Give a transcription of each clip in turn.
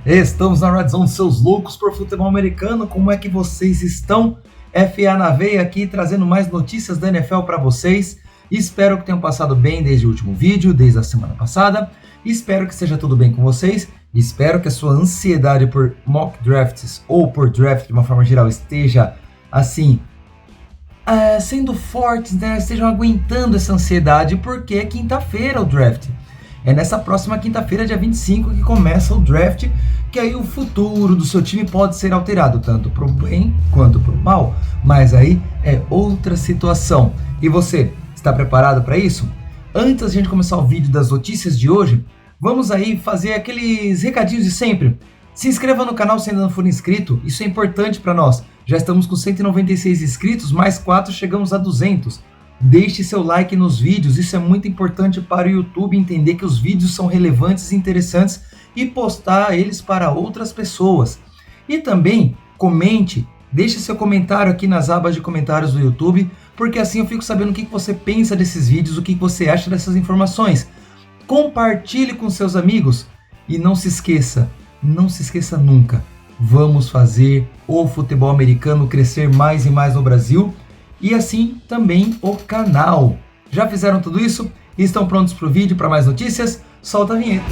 Estamos na Red Zone, seus loucos por futebol americano. Como é que vocês estão? FA na veia aqui, trazendo mais notícias da NFL para vocês. Espero que tenham passado bem desde o último vídeo, desde a semana passada. Espero que esteja tudo bem com vocês. Espero que a sua ansiedade por mock drafts ou por draft de uma forma geral esteja, assim, sendo fortes, né? Estejam aguentando essa ansiedade, porque é quinta-feira o draft. É nessa próxima quinta-feira, dia 25, que começa o draft, que aí o futuro do seu time pode ser alterado, tanto para o bem quanto para o mal, mas aí é outra situação. E você, está preparado para isso? Antes da gente começar o vídeo das notícias de hoje, vamos aí fazer aqueles recadinhos de sempre. Se inscreva no canal se ainda não for inscrito, isso é importante para nós. Já estamos com 196 inscritos, mais 4 chegamos a 200. Deixe seu like nos vídeos, isso é muito importante para o YouTube entender que os vídeos são relevantes e interessantes e postar eles para outras pessoas. E também comente, deixe seu comentário aqui nas abas de comentários do YouTube, porque assim eu fico sabendo o que você pensa desses vídeos, o que você acha dessas informações. Compartilhe com seus amigos e não se esqueça nunca, vamos fazer o futebol americano crescer mais e mais no Brasil. E assim também o canal. Já fizeram tudo isso? E estão prontos para o vídeo, para mais notícias? Solta a vinheta.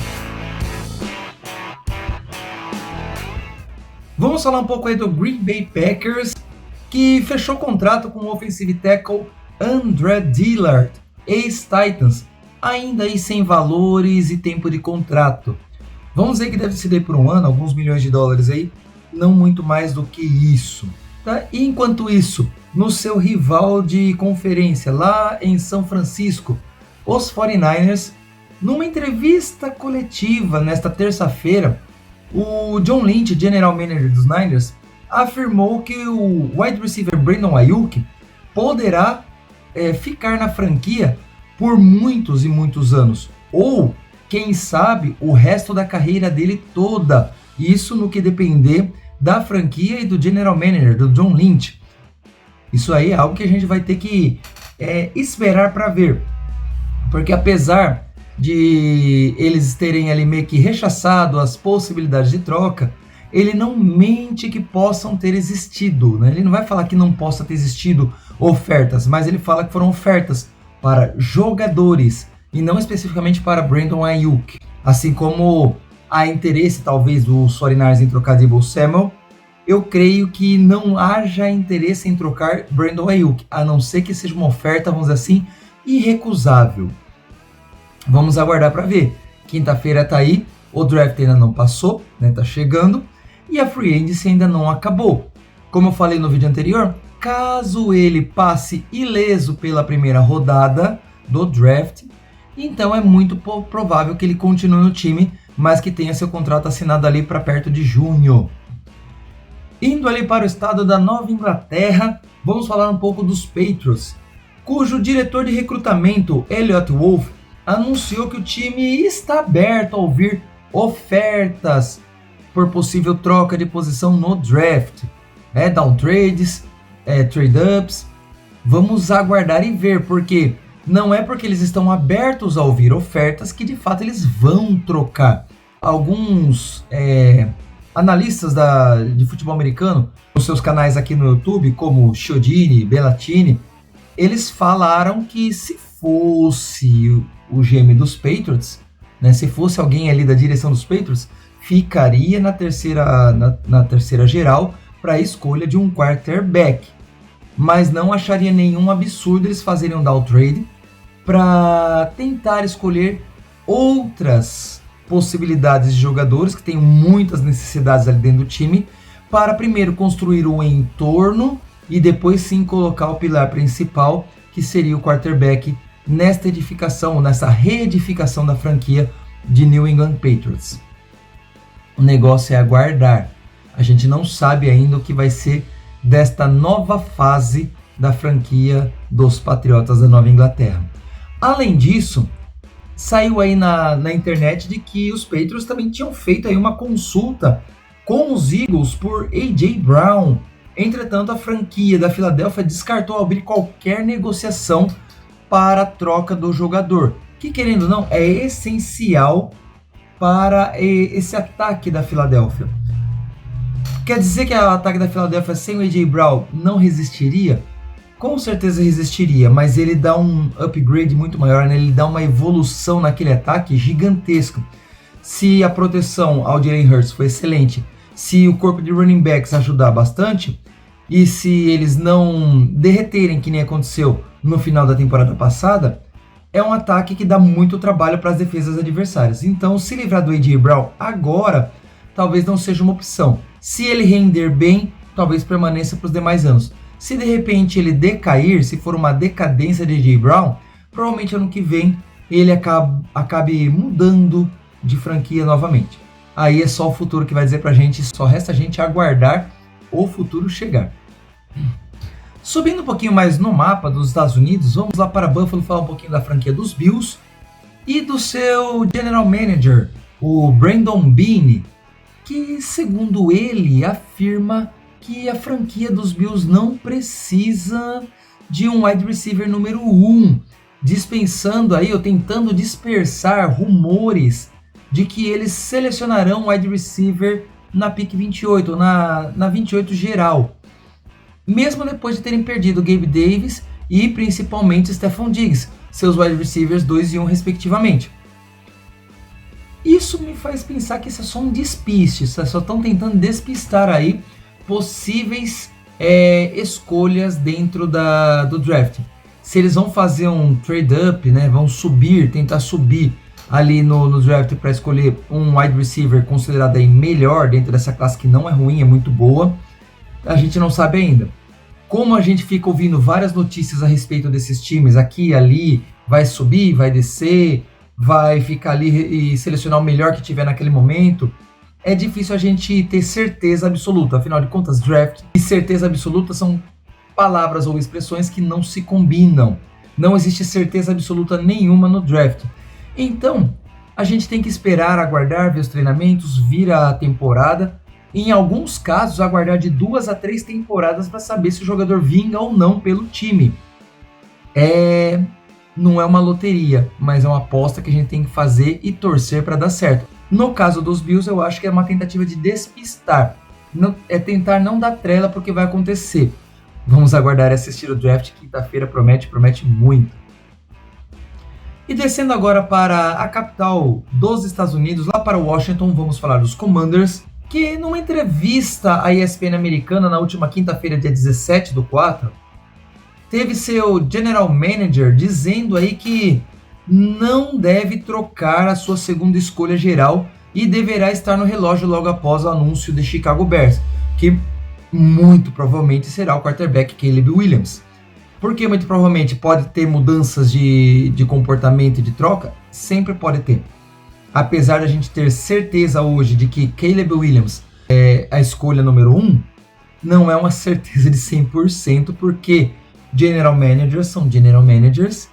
Vamos falar um pouco aí do Green Bay Packers, que fechou contrato com o offensive tackle Andre Dillard, ex-Titans, ainda aí sem valores e tempo de contrato. Vamos dizer que deve ser por um ano, alguns milhões de dólares aí, não muito mais do que isso. Tá? E enquanto isso, no seu rival de conferência, lá em São Francisco, os 49ers, numa entrevista coletiva nesta terça-feira, o John Lynch, general manager dos Niners, afirmou que o wide receiver Brandon Aiyuk poderá ficar na franquia por muitos e muitos anos, ou, quem sabe, o resto da carreira dele toda, isso no que depender da franquia e do general manager, do John Lynch. Isso aí é algo que a gente vai ter que esperar para ver. Porque apesar de eles terem ali meio que rechaçado as possibilidades de troca, ele não mente que possam ter existido, né? Ele não vai falar que não possa ter existido ofertas, mas ele fala que foram ofertas para jogadores e não especificamente para Brandon Aiyuk. Assim como há interesse talvez dos 49ers em trocar Deebo Samuel, eu creio que não haja interesse em trocar Brandon Aiyuk, a não ser que seja uma oferta, vamos dizer assim, irrecusável. Vamos aguardar para ver. Quinta-feira tá aí, o draft ainda não passou, né, tá chegando, e a free agency ainda não acabou. Como eu falei no vídeo anterior, caso ele passe ileso pela primeira rodada do draft, então é muito provável que ele continue no time, mas que tenha seu contrato assinado ali para perto de junho. Indo ali para o estado da Nova Inglaterra, vamos falar um pouco dos Patriots, cujo diretor de recrutamento, Elliot Wolf, anunciou que o time está aberto a ouvir ofertas por possível troca de posição no draft, downtrades, trade-ups. Vamos aguardar e ver, porque não é porque eles estão abertos a ouvir ofertas que de fato eles vão trocar. Alguns analistas de futebol americano, nos seus canais aqui no YouTube, como Chiodini, Bellatini, eles falaram que se fosse o GM dos Patriots, né, se fosse alguém ali da direção dos Patriots, ficaria na terceira geral para a escolha de um quarterback. Mas não acharia nenhum absurdo eles fazerem um downtrade para tentar escolher outras possibilidades de jogadores que têm muitas necessidades ali dentro do time, para primeiro construir o entorno e depois sim colocar o pilar principal, que seria o quarterback, nesta reedificação da franquia de New England Patriots. O negócio é aguardar. A gente não sabe ainda o que vai ser desta nova fase da franquia dos Patriotas da Nova Inglaterra. Além disso, saiu aí na internet de que os Patriots também tinham feito aí uma consulta com os Eagles por A.J. Brown. Entretanto, a franquia da Filadélfia descartou abrir qualquer negociação para a troca do jogador, que, querendo ou não, é essencial para esse ataque da Filadélfia. Quer dizer que o ataque da Filadélfia sem o A.J. Brown não resistiria? Com certeza resistiria, mas ele dá um upgrade muito maior, né? Ele dá uma evolução naquele ataque gigantesco. Se a proteção ao Jalen Hurts foi excelente, se o corpo de running backs ajudar bastante, e se eles não derreterem, que nem aconteceu no final da temporada passada, é um ataque que dá muito trabalho para as defesas adversárias. Então, se livrar do A.J. Brown agora, talvez não seja uma opção. Se ele render bem, talvez permaneça para os demais anos. Se de repente ele decair, se for uma decadência de A.J. Brown, provavelmente ano que vem ele acabe mudando de franquia novamente. Aí é só o futuro que vai dizer pra gente, só resta a gente aguardar o futuro chegar. Subindo um pouquinho mais no mapa dos Estados Unidos, vamos lá para Buffalo falar um pouquinho da franquia dos Bills e do seu General Manager, o Brandon Beane, que segundo ele afirma que a franquia dos Bills não precisa de um wide receiver número 1, dispensando aí ou tentando dispersar rumores de que eles selecionarão um wide receiver na pick 28, ou na 28 geral, mesmo depois de terem perdido Gabe Davis e principalmente Stephon Diggs, seus wide receivers 2 e 1 respectivamente. Isso me faz pensar que isso é só um despiste, só estão tentando despistar aí possíveis escolhas dentro do draft. Se eles vão fazer um trade-up, né, vão tentar subir ali no draft para escolher um wide receiver considerado aí melhor dentro dessa classe que não é ruim, é muito boa, a gente não sabe ainda. Como a gente fica ouvindo várias notícias a respeito desses times, aqui e ali, vai subir, vai descer, vai ficar ali e selecionar o melhor que tiver naquele momento, é difícil a gente ter certeza absoluta. Afinal de contas, draft e certeza absoluta são palavras ou expressões que não se combinam. Não existe certeza absoluta nenhuma no draft. Então, a gente tem que esperar, aguardar, ver os treinamentos, vir a temporada. Em alguns casos, aguardar de 2 a 3 temporadas para saber se o jogador vinga ou não pelo time. Não é uma loteria, mas é uma aposta que a gente tem que fazer e torcer para dar certo. No caso dos Bills, eu acho que é uma tentativa de despistar. É tentar não dar trela porque vai acontecer. Vamos aguardar e assistir o draft. Quinta-feira promete muito. E descendo agora para a capital dos Estados Unidos, lá para Washington, vamos falar dos Commanders, que numa entrevista à ESPN americana na última quinta-feira, dia 17/4, teve seu general manager dizendo aí que não deve trocar a sua segunda escolha geral e deverá estar no relógio logo após o anúncio de Chicago Bears, que muito provavelmente será o quarterback Caleb Williams. Porque muito provavelmente pode ter mudanças de comportamento e de troca? Sempre pode ter. Apesar da gente ter certeza hoje de que Caleb Williams é a escolha número 1, não é uma certeza de 100%, porque general managers são general managers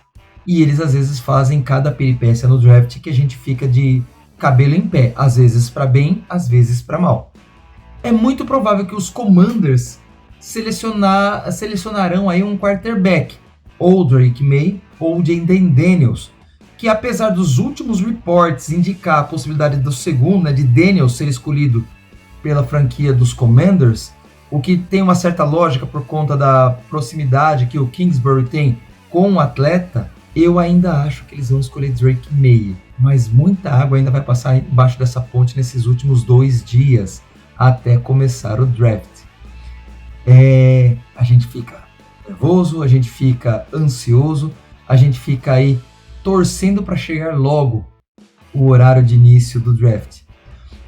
e eles às vezes fazem cada peripécia no draft que a gente fica de cabelo em pé, às vezes para bem, às vezes para mal. É muito provável que os Commanders selecionarão aí um quarterback, ou Drake May ou Jayden Daniels, que apesar dos últimos reports indicar a possibilidade do segundo, né, de Daniels ser escolhido pela franquia dos Commanders, o que tem uma certa lógica por conta da proximidade que o Kingsbury tem com o atleta, eu ainda acho que eles vão escolher Drake May, mas muita água ainda vai passar embaixo dessa ponte nesses últimos 2 dias, até começar o draft. A gente fica nervoso, a gente fica ansioso, a gente fica aí torcendo para chegar logo o horário de início do draft.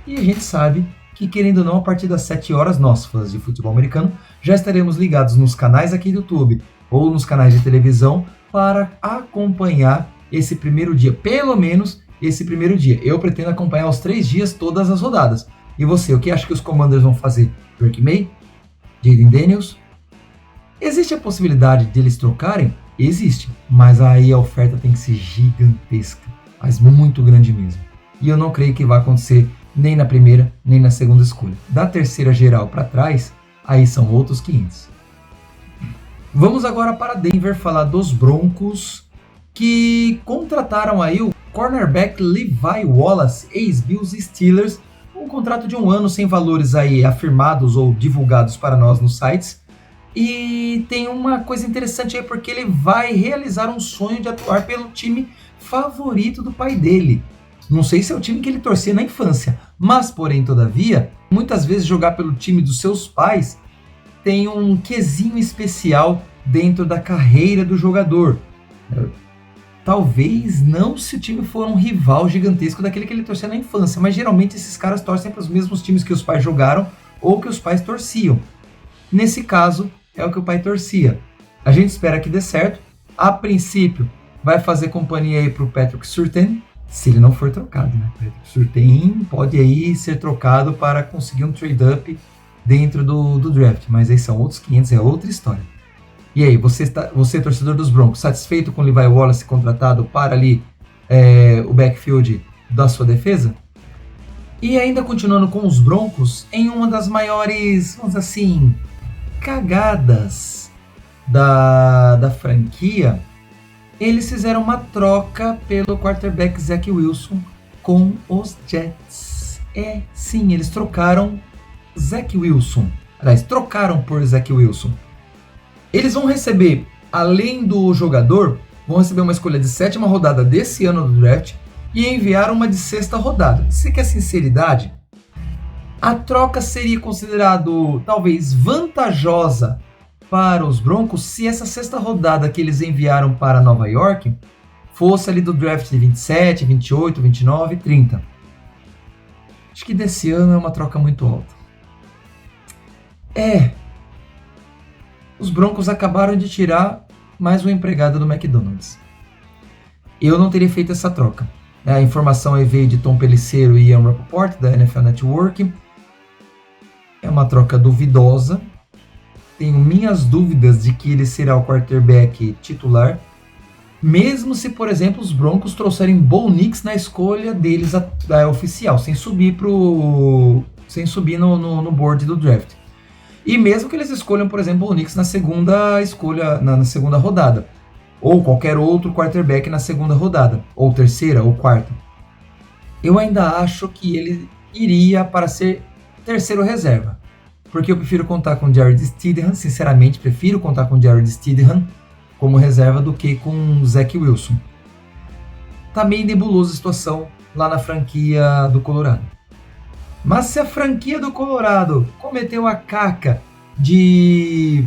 E a gente sabe que, querendo ou não, a partir das 7 horas, nós, fãs de futebol americano, já estaremos ligados nos canais aqui do YouTube ou nos canais de televisão para acompanhar esse primeiro dia, pelo menos esse primeiro dia. Eu pretendo acompanhar os 3 dias todas as rodadas. E você, o que acha que os Commanders vão fazer? Drake May? Jayden Daniels? Existe a possibilidade de eles trocarem? Existe, mas aí a oferta tem que ser gigantesca, mas muito grande mesmo. E eu não creio que vai acontecer nem na primeira, nem na segunda escolha. Da terceira geral para trás, aí são outros 500. Vamos agora para Denver falar dos Broncos, que contrataram aí o cornerback Levi Wallace, ex-Bills e Steelers, um contrato de 1 ano sem valores aí afirmados ou divulgados para nós nos sites. E tem uma coisa interessante aí, porque ele vai realizar um sonho de atuar pelo time favorito do pai dele. Não sei se é o time que ele torcia na infância, mas porém, todavia, muitas vezes jogar pelo time dos seus pais tem um quesinho especial dentro da carreira do jogador. Talvez não se o time for um rival gigantesco daquele que ele torcia na infância, mas geralmente esses caras torcem para os mesmos times que os pais jogaram ou que os pais torciam. Nesse caso, é o que o pai torcia. A gente espera que dê certo. A princípio, vai fazer companhia aí para o Patrick Surtain, se ele não for trocado, né? Patrick Surtain pode aí ser trocado para conseguir um trade-up dentro do draft, mas aí são outros 500, é outra história. E aí, você torcedor dos Broncos, satisfeito com o Levi Wallace contratado para ali o backfield da sua defesa? E ainda continuando com os Broncos, em uma das maiores, vamos dizer assim, cagadas da franquia, eles fizeram uma troca pelo quarterback Zach Wilson com os Jets. Sim, eles trocaram Zach Wilson. Aliás, trocaram por Zach Wilson. Eles vão receber, além do jogador, vão receber uma escolha de 7ª rodada desse ano do draft e enviaram uma de 6ª rodada. Você quer sinceridade? A troca seria considerado talvez vantajosa para os Broncos se essa 6ª rodada que eles enviaram para Nova York fosse ali do draft de 27, 28, 29, 30. Acho que desse ano é uma troca muito alta. Os Broncos acabaram de tirar mais um empregado do McDonald's. Eu não teria feito essa troca. A informação aí veio de Tom Pelissero e Ian Rapoport, da NFL Network. É uma troca duvidosa. Tenho minhas dúvidas de que ele será o quarterback titular. Mesmo se, por exemplo, os Broncos trouxerem Bo Nix na escolha deles oficial, sem subir no board do draft. E mesmo que eles escolham, por exemplo, o Nix na segunda escolha, na segunda rodada. Ou qualquer outro quarterback na segunda rodada. Ou terceira, ou quarta. Eu ainda acho que ele iria para ser terceiro reserva. Porque eu prefiro contar com Jarrett Stidham. Sinceramente, prefiro contar com Jarrett Stidham como reserva do que com Zach Wilson. Tá meio nebulosa a situação lá na franquia do Colorado. Mas se a franquia do Colorado cometeu a caca de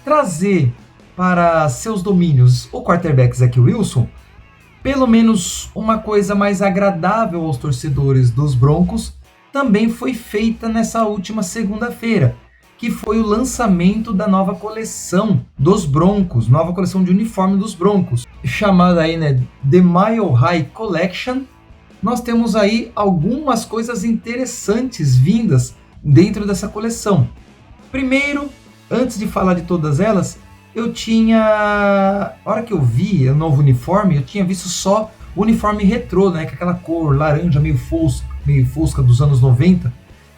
trazer para seus domínios o quarterback Zach Wilson, pelo menos uma coisa mais agradável aos torcedores dos Broncos também foi feita nessa última segunda-feira, que foi o lançamento da nova coleção dos Broncos, nova coleção de uniforme dos Broncos, chamada aí, né, The Mile High Collection. Nós temos aí algumas coisas interessantes vindas dentro dessa coleção. Primeiro, antes de falar de todas elas, a hora que eu vi o novo uniforme, eu tinha visto só o uniforme retrô, né, com aquela cor laranja meio fosca dos anos 90,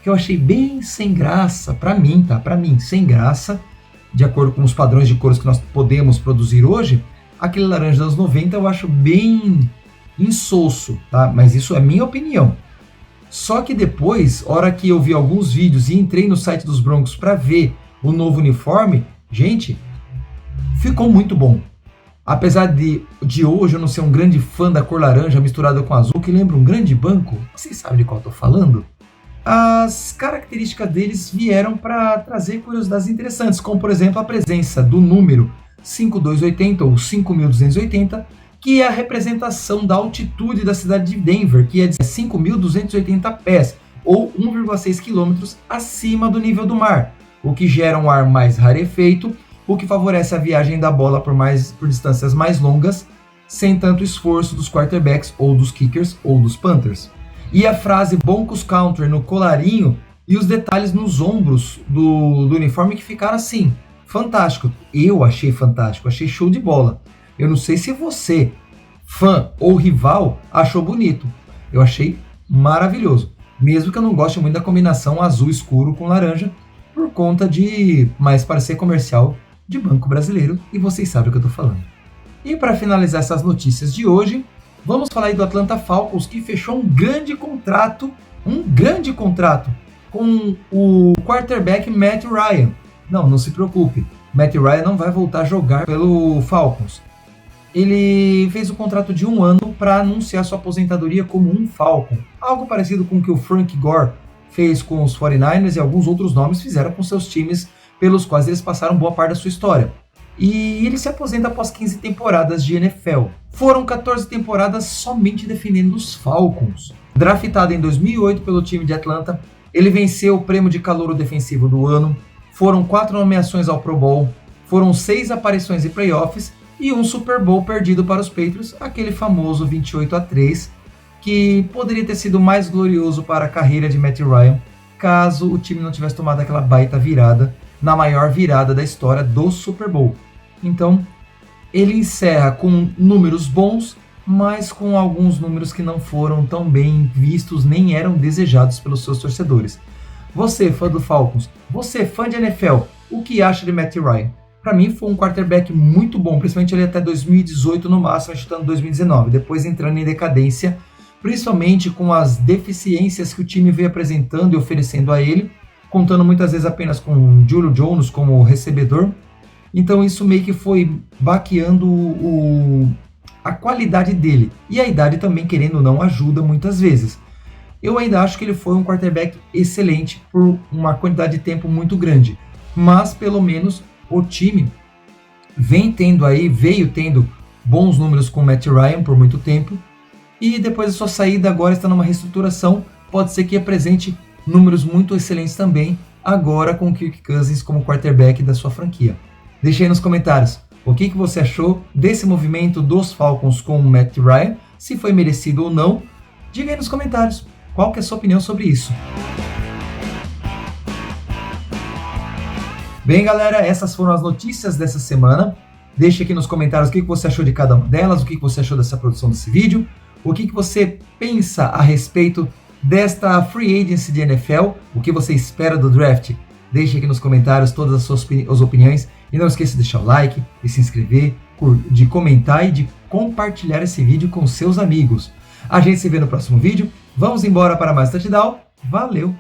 que eu achei bem sem graça, pra mim, sem graça, de acordo com os padrões de cores que nós podemos produzir hoje. Aquele laranja dos anos 90 eu acho bem insosso, tá? Mas isso é minha opinião. Só que depois, hora que eu vi alguns vídeos e entrei no site dos Broncos para ver o novo uniforme, gente, ficou muito bom. Apesar de hoje eu não ser um grande fã da cor laranja misturada com azul, que lembra um grande banco, vocês sabem de qual eu tô falando? As características deles vieram para trazer curiosidades interessantes, como por exemplo a presença do número 5280 ou 5280, que é a representação da altitude da cidade de Denver, que é de 5.280 pés, ou 1,6 km acima do nível do mar, o que gera um ar mais rarefeito, o que favorece a viagem da bola por distâncias mais longas, sem tanto esforço dos quarterbacks, ou dos kickers, ou dos punters. E a frase Broncos Country no colarinho e os detalhes nos ombros do uniforme que ficaram assim, fantástico. Eu achei fantástico, achei show de bola. Eu não sei se você, fã ou rival, achou bonito. Eu achei maravilhoso. Mesmo que eu não goste muito da combinação azul escuro com laranja, por conta de mais parecer comercial de banco brasileiro, e vocês sabem o que eu estou falando. E para finalizar essas notícias de hoje, Vamos falar aí do Atlanta Falcons, que fechou um grande contrato com o quarterback Matt Ryan. Não se preocupe, Matt Ryan não vai voltar a jogar pelo Falcons. Ele fez um contrato de 1 ano para anunciar sua aposentadoria como um Falcon. Algo parecido com o que o Frank Gore fez com os 49ers e alguns outros nomes fizeram com seus times pelos quais eles passaram boa parte da sua história. E ele se aposenta após 15 temporadas de NFL. Foram 14 temporadas somente defendendo os Falcons. Draftado em 2008 pelo time de Atlanta, ele venceu o prêmio de calouro defensivo do ano, foram 4 nomeações ao Pro Bowl, foram 6 aparições em playoffs e um Super Bowl perdido para os Patriots, aquele famoso 28-3, que poderia ter sido mais glorioso para a carreira de Matt Ryan, caso o time não tivesse tomado aquela baita virada, na maior virada da história do Super Bowl. Então, ele encerra com números bons, mas com alguns números que não foram tão bem vistos, nem eram desejados pelos seus torcedores. Você, fã do Falcons, você, fã de NFL, o que acha de Matt Ryan? Para mim foi um quarterback muito bom, principalmente ele até 2018 no máximo, chutando 2019, depois entrando em decadência, principalmente com as deficiências que o time veio apresentando e oferecendo a ele, contando muitas vezes apenas com o Julio Jones como recebedor. Então isso meio que foi baqueando a qualidade dele. E a idade também, querendo ou não, ajuda muitas vezes. Eu ainda acho que ele foi um quarterback excelente por uma quantidade de tempo muito grande. Mas pelo menos o time veio tendo bons números com o Matt Ryan por muito tempo. E depois da sua saída agora está numa reestruturação. Pode ser que apresente números muito excelentes também, agora com o Kirk Cousins como quarterback da sua franquia. Deixe aí nos comentários o que você achou desse movimento dos Falcons com o Matt Ryan, se foi merecido ou não. Diga aí nos comentários qual que é a sua opinião sobre isso. Bem, galera, essas foram as notícias dessa semana. Deixe aqui nos comentários o que você achou de cada uma delas, o que você achou dessa produção desse vídeo, o que você pensa a respeito desta Free Agency de NFL, o que você espera do draft. Deixe aqui nos comentários todas as suas opiniões e não esqueça de deixar o like, de se inscrever, de comentar e de compartilhar esse vídeo com seus amigos. A gente se vê no próximo vídeo. Vamos embora para mais touchdown. Valeu!